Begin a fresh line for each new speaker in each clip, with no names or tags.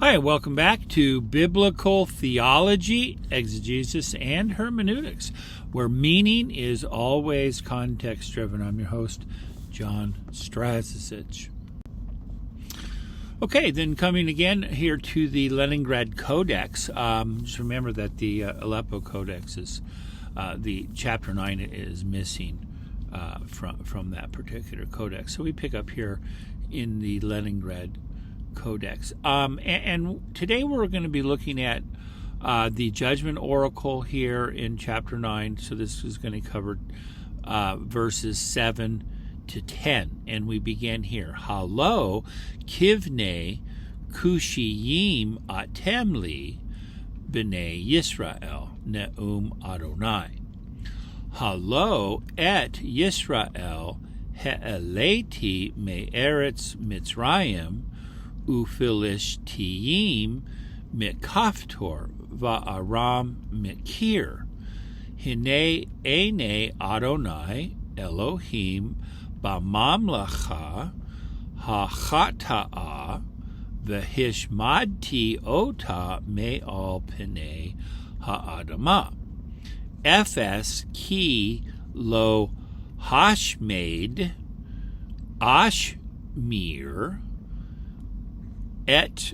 Hi, welcome back to Biblical Theology, Exegesis, and Hermeneutics, where meaning is always context-driven. I'm your host, John Strasicich. Okay, then coming again here to the Leningrad Codex. Just remember that the Aleppo Codex is, the chapter 9 is missing from that particular codex. So we pick up here in the Leningrad Codex. And today we're going to be looking at the Judgment Oracle here in chapter 9. So this is going to cover verses 7 to 10. And we begin here. Halo kivne kushiyim atemli b'nei Yisrael ne'um Adonai. Halo et Yisrael he'eleti me'eretz Mitzrayim Ufilishtiim mikaftor va'aram mikir. Hine ene Adonai Elohim b'mamlacha hachata'a v'hishmadti ota me'al pnei ha'adama. Ephes ki lo hashmade ashmir et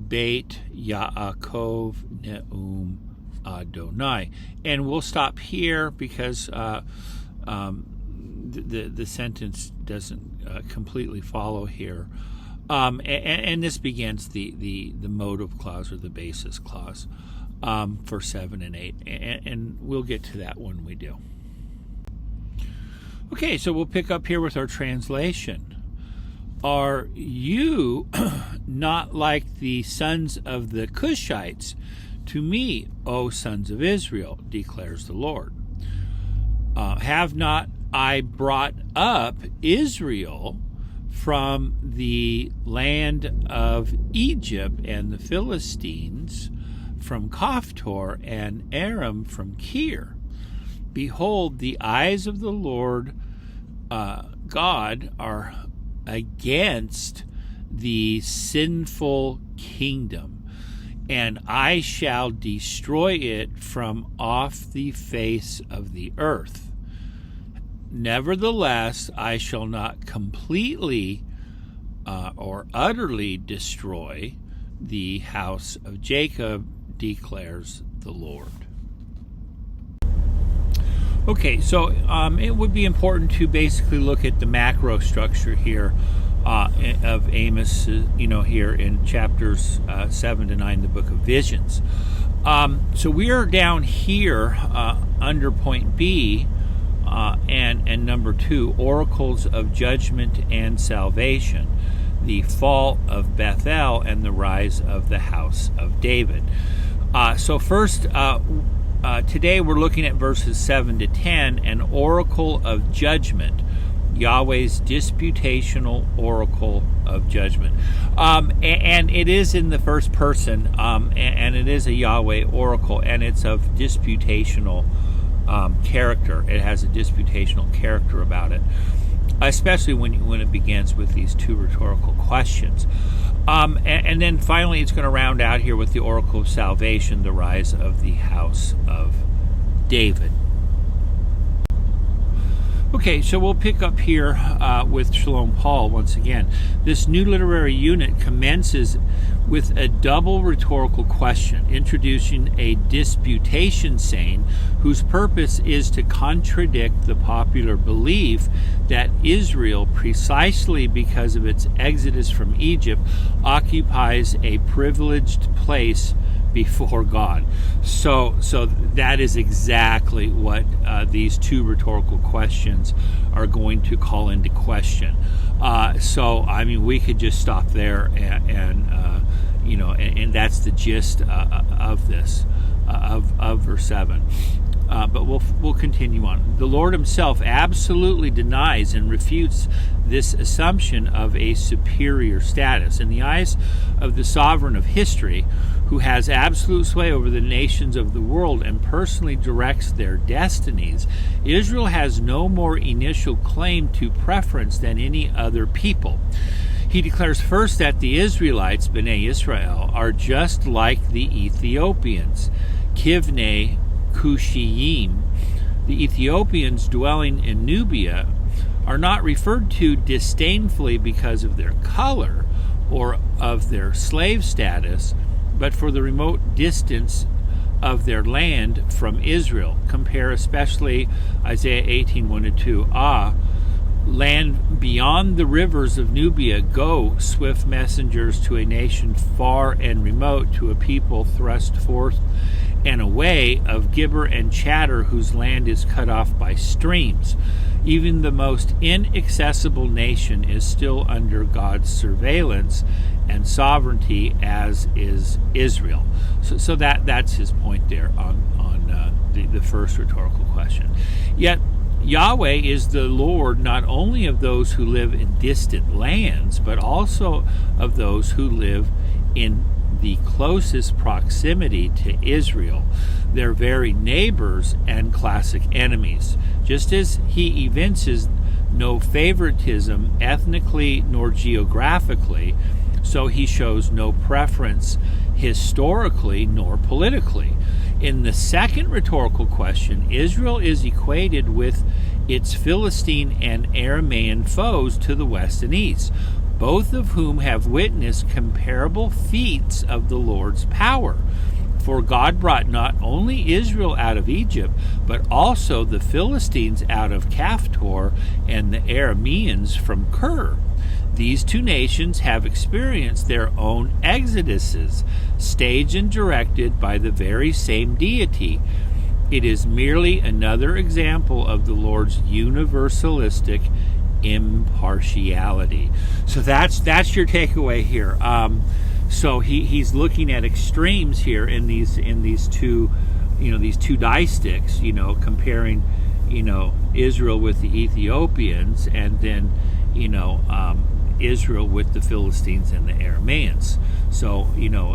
Beit Yaakov Ne'um Adonai. And we'll stop here because the sentence doesn't completely follow here. And this begins the motive clause or the basis clause for 7 and 8. And we'll get to that when we do. Okay, so we'll pick up here with our translation. Are you not like the sons of the Cushites to me, O sons of Israel, declares the Lord? Have not I brought up Israel from the land of Egypt and the Philistines from Kaphtor and Aram from Kir? Behold, the eyes of the Lord God are against the sinful kingdom, and I shall destroy it from off the face of the earth. Nevertheless, I shall not completely or utterly destroy the house of Jacob, declares the Lord. Okay, so it would be important to basically look at the macro structure here of Amos, here in chapters 7 to 9, the book of visions. So we are down here under point B and number 2, oracles of judgment and salvation, the fall of Bethel and the rise of the house of David. So first, today we're looking at verses 7 to 10, an oracle of judgment, Yahweh's disputational oracle of judgment. And it is in the first person, and it is a Yahweh oracle, and it's of disputational character. It has a disputational character about it, especially when it begins with these two rhetorical questions. And then finally, it's going to round out here with the oracle of salvation, the rise of the house of David. Okay, so we'll pick up here with Shalom Paul once again. This new literary unit commences with a double rhetorical question, introducing a disputation saying whose purpose is to contradict the popular belief that Israel, precisely because of its exodus from Egypt, occupies a privileged place before God. So that is exactly what these two rhetorical questions are going to call into question. We could just stop there and that's the gist of this, of verse 7. But we'll continue on. The Lord himself absolutely denies and refutes this assumption of a superior status. In the eyes of the sovereign of history, who has absolute sway over the nations of the world and personally directs their destinies, Israel has no more initial claim to preference than any other people. He declares first that the Israelites, Bnei Israel, are just like the Ethiopians, Kivne Kushiyim. The Ethiopians dwelling in Nubia are not referred to disdainfully because of their color or of their slave status, but for the remote distance of their land from Israel. Compare especially Isaiah 18:1-2. Land beyond the rivers of Nubia, go, swift messengers to a nation far and remote, to a people thrust forth and away, of gibber and chatter, whose land is cut off by streams. Even the most inaccessible nation is still under God's surveillance and sovereignty, as is Israel. So that's his point there on the first rhetorical question. Yet Yahweh is the Lord not only of those who live in distant lands, but also of those who live in the closest proximity to Israel, their very neighbors and classic enemies. Just as he evinces no favoritism ethnically nor geographically, so he shows no preference historically nor politically. In the second rhetorical question, Israel is equated with its Philistine and Aramaean foes to the west and east, both of whom have witnessed comparable feats of the Lord's power. For God brought not only Israel out of Egypt, but also the Philistines out of Caphtor and the Arameans from Kir. These two nations have experienced their own exoduses, staged and directed by the very same deity. It is merely another example of the Lord's universalistic impartiality. So that's your takeaway here. So he's looking at extremes here in these two die-sticks, comparing Israel with the Ethiopians, and then Israel with the Philistines and the Aramaeans. So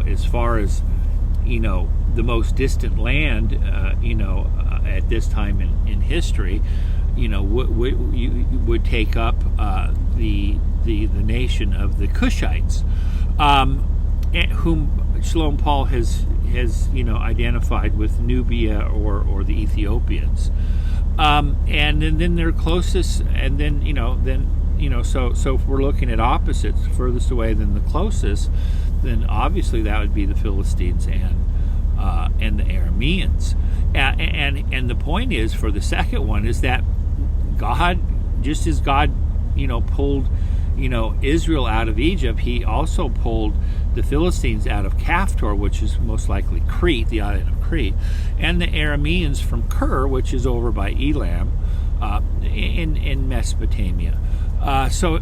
as far as the most distant land at this time in history, would take up the nation of the Cushites, whom Shalom Paul has identified with Nubia or the Ethiopians, and then their closest, and then so if we're looking at opposites, furthest away than the closest, then obviously that would be the Philistines and the Arameans, and the point is, for the second one, is that God, just as God pulled Israel out of Egypt, he also pulled the Philistines out of Caphtor, which is most likely Crete, the island of Crete, and the Arameans from Kir, which is over by Elam, in Mesopotamia. So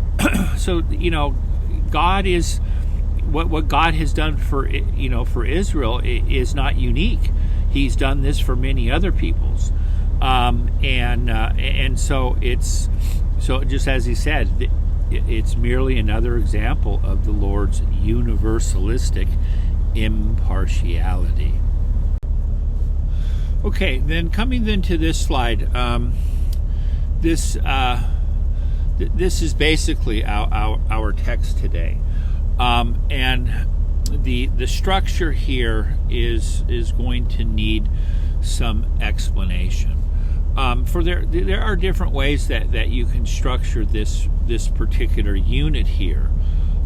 God is what God has done for Israel is not unique. He's done this for many other peoples, and so just as he said, it's merely another example of the Lord's universalistic impartiality. Okay, then coming then to this slide, this is basically our text today, and the structure here is going to need some explanation. For there are different ways that you can structure this particular unit here,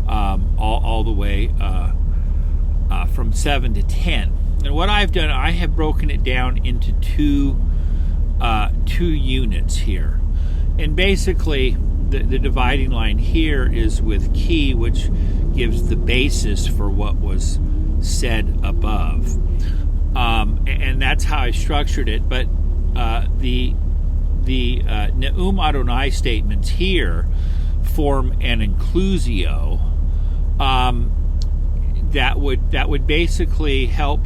all the way from 7 to 10. And what I've done, I have broken it down into two units here. And basically, the dividing line here is with key, which gives the basis for what was said above. And that's how I structured it. But the Ne'um Adonai statements here form an inclusio that would basically help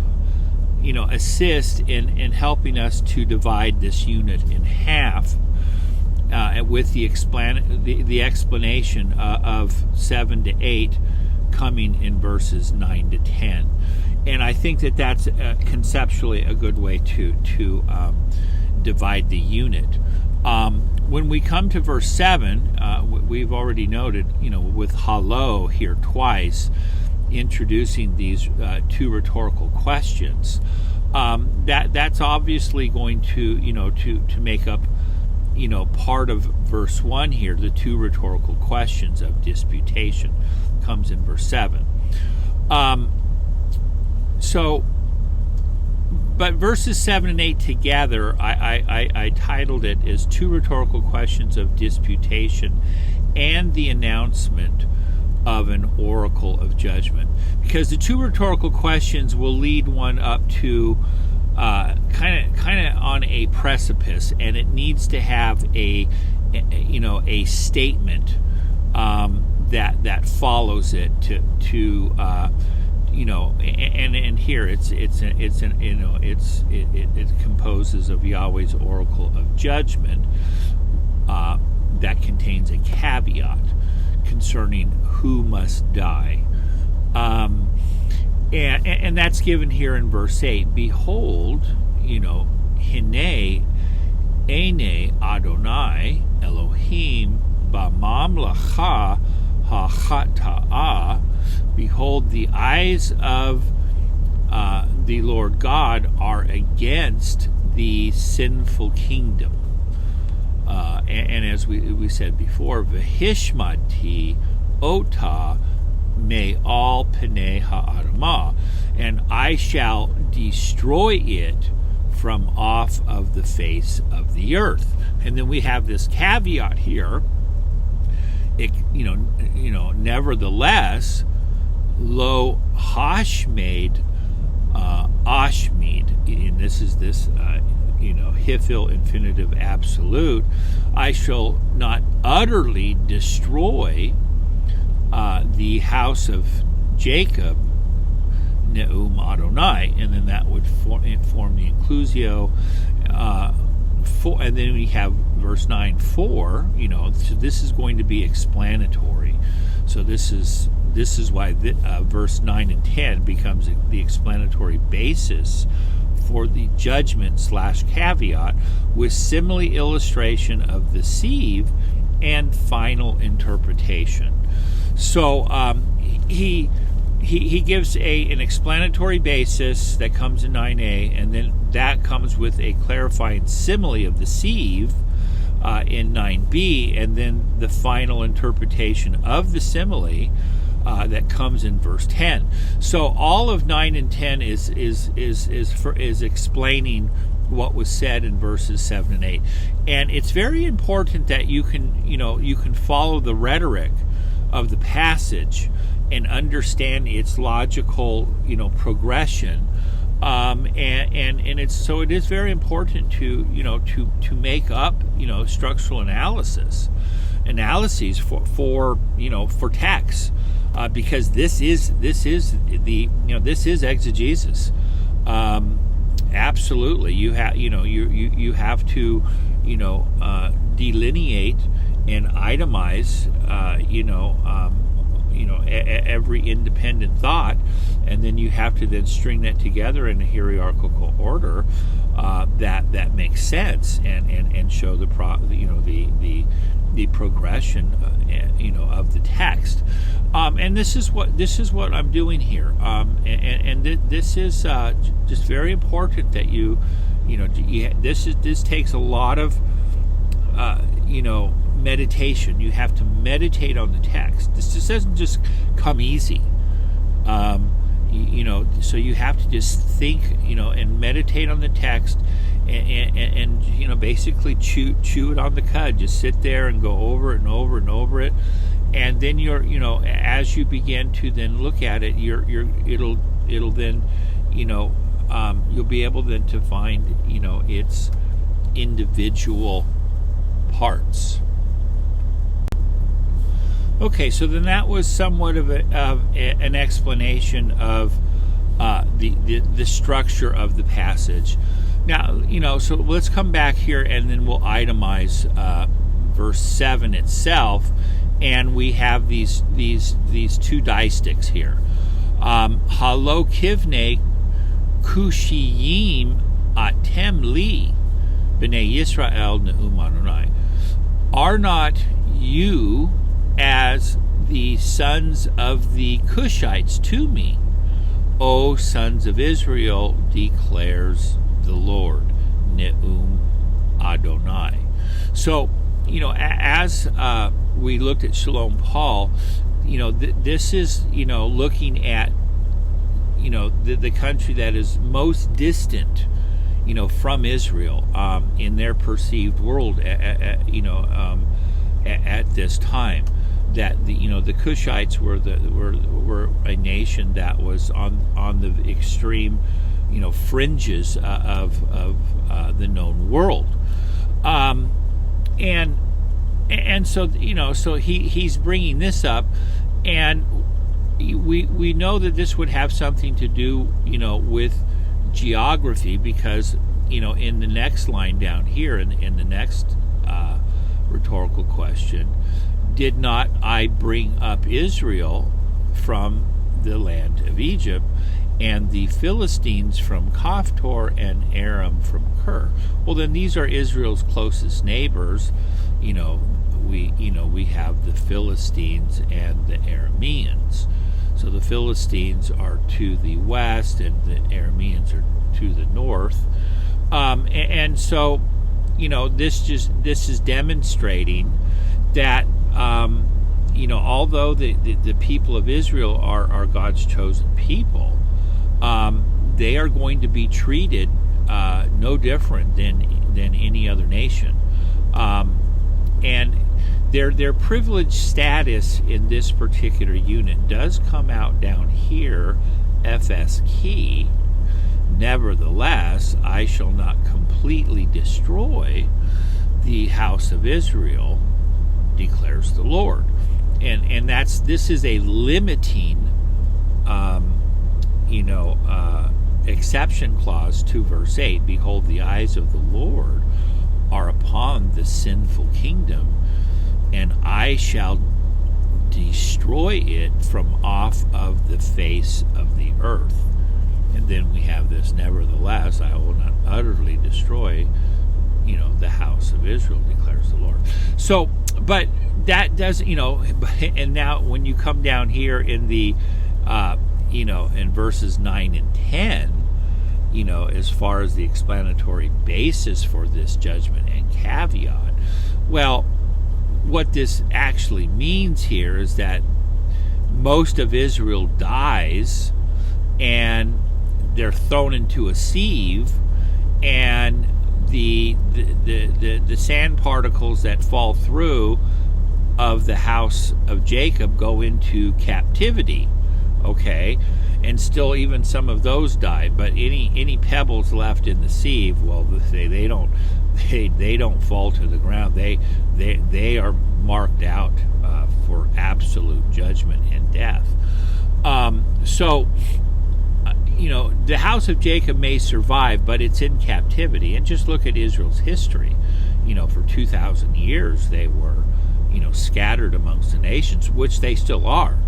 assist in helping us to divide this unit in half, with the explanation of 7 to 8 coming in verses 9 to 10. And I think that's conceptually a good way to divide the unit. When we come to verse 7, we've already noted, with halo here twice, introducing these two rhetorical questions. That's obviously going to make up, part of verse 1 here. The two rhetorical questions of disputation comes in verse 7. But verses 7 and 8 together, I titled it as two rhetorical questions of disputation and the announcement of an oracle of judgment. Because the two rhetorical questions will lead one up to kind of on a precipice, and it needs to have a statement that follows it to and here it composes of Yahweh's oracle of judgment that contains a caveat concerning who must die, and that's given here in verse 8. Behold, hine ene Adonai Elohim b'mamlacha ha'chata'ah. Behold, the eyes of the Lord God are against the sinful kingdom. And as we said before, v'hishmati ota me'al penei ha'adamah, and I shall destroy it from off of the face of the earth. And then we have this caveat here. Nevertheless, lo hashmade ashmid, and this is this hifil infinitive absolute. I shall not utterly destroy the house of Jacob, neum Adonai, and then that would form the inclusio. And then we have verse 9, 4. So this is going to be explanatory. So this is why verse 9 and 10 becomes the explanatory basis for the judgment / caveat, with simile illustration of the sieve and final interpretation. So he gives an explanatory basis that comes in 9a, and then that comes with a clarifying simile of the sieve in 9b, and then the final interpretation of the simile that comes in verse 10. So all of 9 and 10 is explaining what was said in verses 7 and 8. And it's very important that you can follow the rhetoric of the passage and understand its logical progression. And it's so it is very important to make up structural analyses for text, because this is exegesis. Absolutely, you have to delineate and itemize every independent thought, and then you have to then string that together in a hierarchical order that makes sense and show the progression of the text. And this is what I'm doing here. This is just very important that this takes a lot of meditation. You have to meditate on the text. This just doesn't just come easy. So you have to just think, and meditate on the text, and basically chew it on the cud. Just sit there and go over it and over and over it, and then as you begin to then look at it, it'll then, you'll be able then to find, its individual parts. Okay, so then that was somewhat of an explanation of the structure of the passage. Now, so let's come back here and then we'll itemize verse 7 itself, and we have these two distichs here. Halo kivne kushiyim atem li B'nai Yisrael Ne'um Adonai. Are not you as the sons of the Cushites to me, O sons of Israel, declares the Lord, Ne'um Adonai. So, as we looked at Shalom Paul, this is, looking at, the country that is most distant, from Israel in their perceived world, at this time. That the Cushites were a nation that was on the extreme, fringes of the known world, and so so he's bringing this up, and we know that this would have something to do with geography, because in the next line down here in the next rhetorical question, did not I bring up Israel from the land of Egypt, and the Philistines from Kaphtor, and Aram from Ker? Well, then these are Israel's closest neighbors. We have the Philistines and the Arameans. So the Philistines are to the west, and the Arameans are to the north. And so, this is demonstrating that, although the people of Israel are God's chosen people, they are going to be treated no different than any other nation. And their privileged status in this particular unit does come out down here, FS key. Nevertheless, I shall not completely destroy the house of Israel, declares the Lord. And this is a limiting exception clause to verse 8. Behold, the eyes of the Lord are upon the sinful kingdom, and I shall destroy it from off of the face of the earth. And then we have this, nevertheless, I will not utterly destroy, the house of Israel, declares the Lord. So, but that does, and now when you come down here in the, in verses 9 and 10, as far as the explanatory basis for this judgment and caveat, well, what this actually means here is that most of Israel dies, and they're thrown into a sieve, and the sand particles that fall through of the house of Jacob go into captivity, okay? And still even some of those die, but any pebbles left in the sieve, well, they don't fall to the ground. They are marked out for absolute judgment and death. So the house of Jacob may survive, but it's in captivity. And just look at Israel's history. For 2,000 years they were, scattered amongst the nations, which they still are.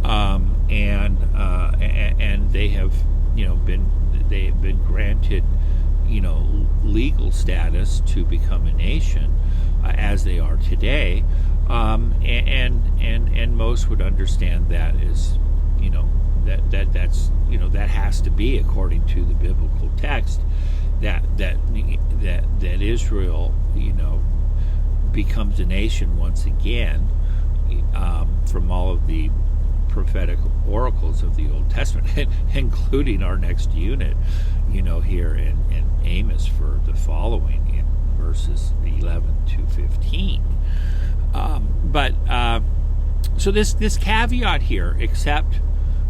And they have, been granted, legal status to become a nation, as they are today. And most would understand that is, that's that has to be, according to the biblical text, that Israel becomes a nation once again, from all of the prophetic oracles of the Old Testament, including our next unit, here in Amos for the following in verses 11 to 15. So this caveat here, except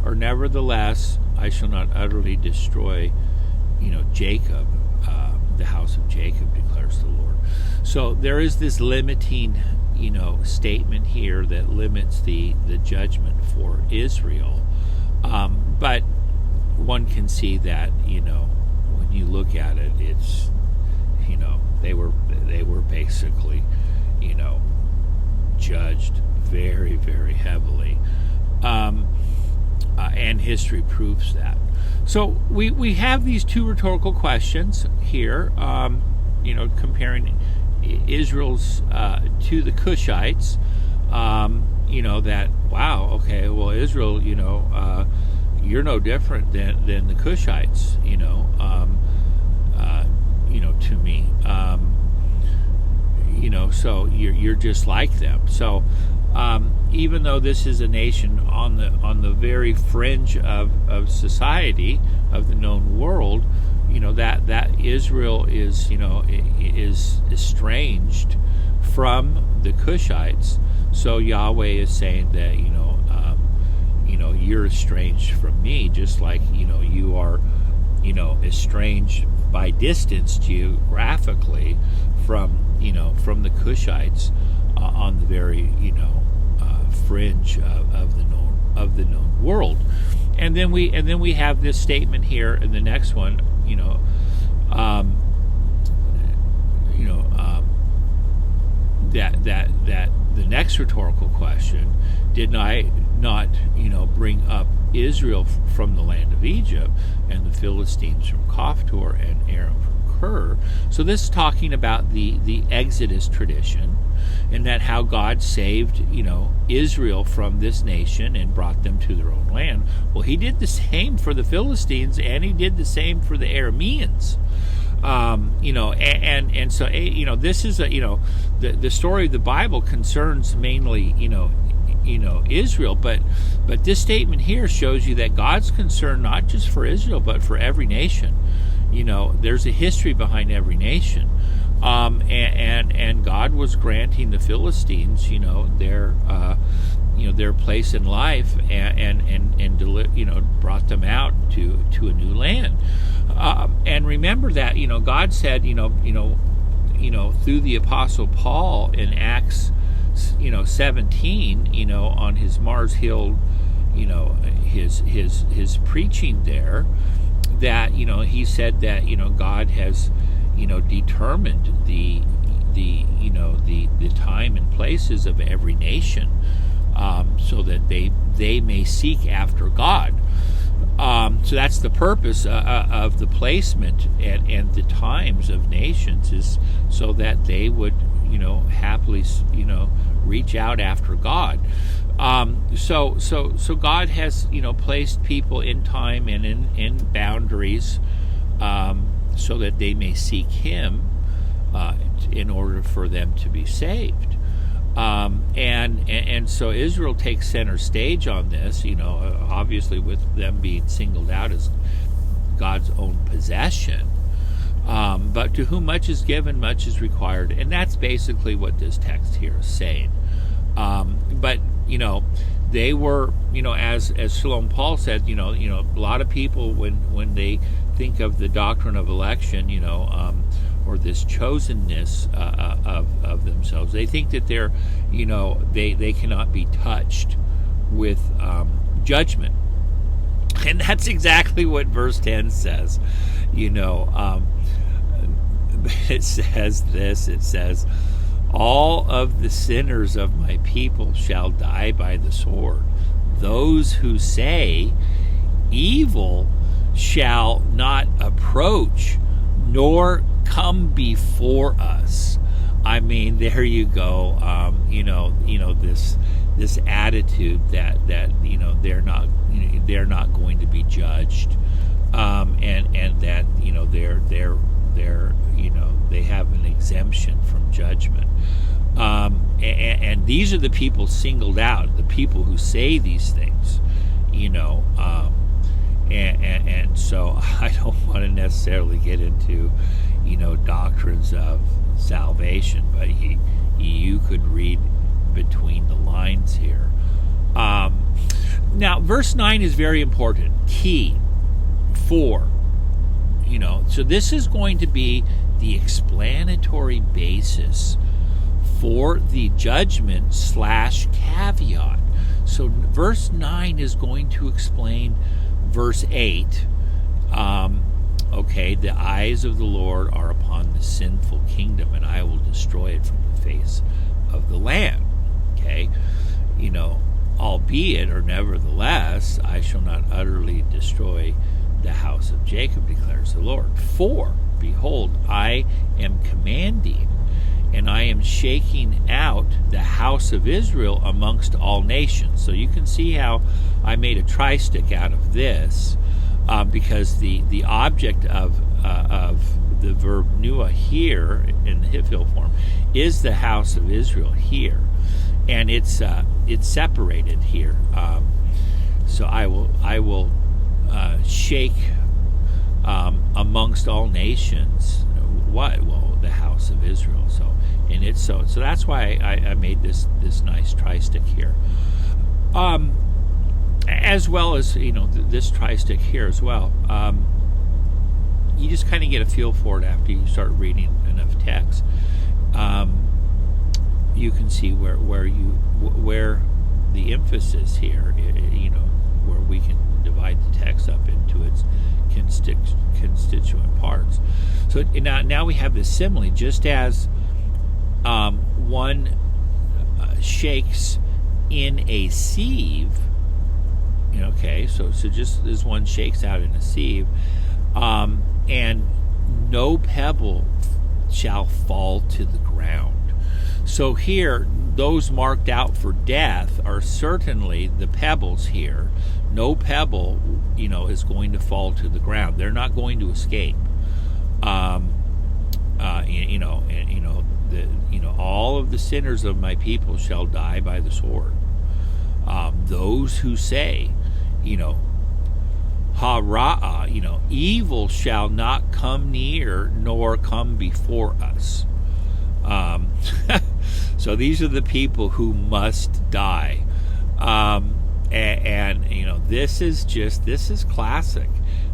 or nevertheless, I shall not utterly destroy, Jacob, the house of Jacob, declares the Lord. So there is this limiting, statement here that limits the judgment for Israel. But one can see that, when you look at it, it's, they were basically, judged very, very heavily. And history proves that. So we have these two rhetorical questions here. comparing Israel's to the Cushites, that, wow, okay, well, Israel, you're no different than the Cushites, to me, so you're just like them. So even though this is a nation on the very fringe of society, of the known world, that Israel is is estranged from the Cushites. So Yahweh is saying that you're estranged from me, just like you are estranged by distance geographically from the Cushites on the very fringe of the known world. And then we have this statement here in the next one, that the next rhetorical question, did I not bring up Israel from the land of Egypt, and the Philistines from Kaphtor, and Aram from Kir? So this is talking about the Exodus tradition, and that how God saved Israel from this nation and brought them to their own land. Well, he did the same for the Philistines, and he did the same for the Arameans. And so this is the story of the Bible concerns mainly Israel, but this statement here shows you that God's concerned not just for Israel but for every nation. There's a history behind every nation, and God was granting the Philistines their place in life, and brought them out to a new land. And remember that God said through the Apostle Paul in Acts 17 on his Mars Hill his preaching there, that he said that God has determined the time and places of every nation, so that they may seek after God. So that's the purpose of the placement and the times of nations, is so that they would happily reach out after God. So God has placed people in time and in boundaries, so that they may seek Him in order for them to be saved. And so Israel takes center stage on this, obviously with them being singled out as God's own possession. But to whom much is given, much is required, and that's basically what this text here is saying. But they were, as Shalom Paul said, a lot of people when they think of the doctrine of election, or this chosenness of themselves, they think that they're, they cannot be touched with judgment. And that's exactly what verse 10 says. It says this, it says, all of the sinners of my people shall die by the sword. Those who say evil shall not approach nor come before us. I mean, there you go. This attitude that they're not going to be judged, and that they have an exemption from judgment. And these are the people singled out, the people who say these things, and so I don't want to necessarily get into, doctrines of salvation, but you could read between the lines here. Now, verse 9 is very important, key, for, so this is going to be the explanatory basis for the judgment / caveat. So verse 9 is going to explain verse 8. The eyes of the Lord are upon the sinful kingdom, and I will destroy it from the face of the land. Okay, albeit or nevertheless, I shall not utterly destroy the house of Jacob, declares the Lord. For, behold, I am commanding, and I am shaking out the house of Israel amongst all nations. So you can see how I made a tristic out of this, because the object of the verb nua here in the Hiphil form is the house of Israel here, and it's separated here. So I will shake amongst all nations. What? Well, the house of Israel. So that's why I made this nice tristic here, as well as this tristic here as well. You just kind of get a feel for it after you start reading enough text. You can see where the emphasis here, where we can divide the text up into its constituent parts. So now we have this simile, just as one shakes in a sieve. Okay, so just as one shakes out in a sieve, and no pebble shall fall to the ground. So here, those marked out for death are certainly the pebbles here. No pebble, is going to fall to the ground. They're not going to escape. All of the sinners of my people shall die by the sword. Those who say, Hara'ah, evil shall not come near nor come before us. So these are the people who must die. This is classic.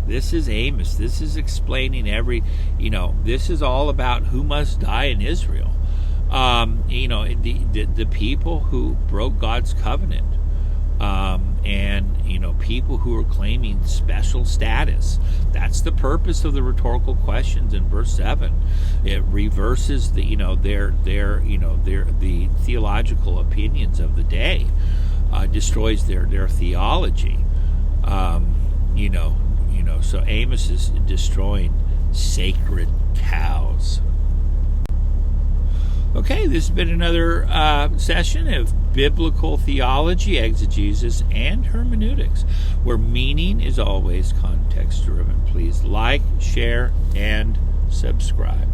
This is Amos. This is explaining this is all about who must die in Israel. The people who broke God's covenant, and people who are claiming special status. That's the purpose of the rhetorical questions in verse 7. It reverses the theological opinions of the day, destroys their theology. So Amos is destroying sacred cows. Okay, this has been another session of biblical theology, exegesis, and hermeneutics, where meaning is always context-driven. Please like, share, and subscribe.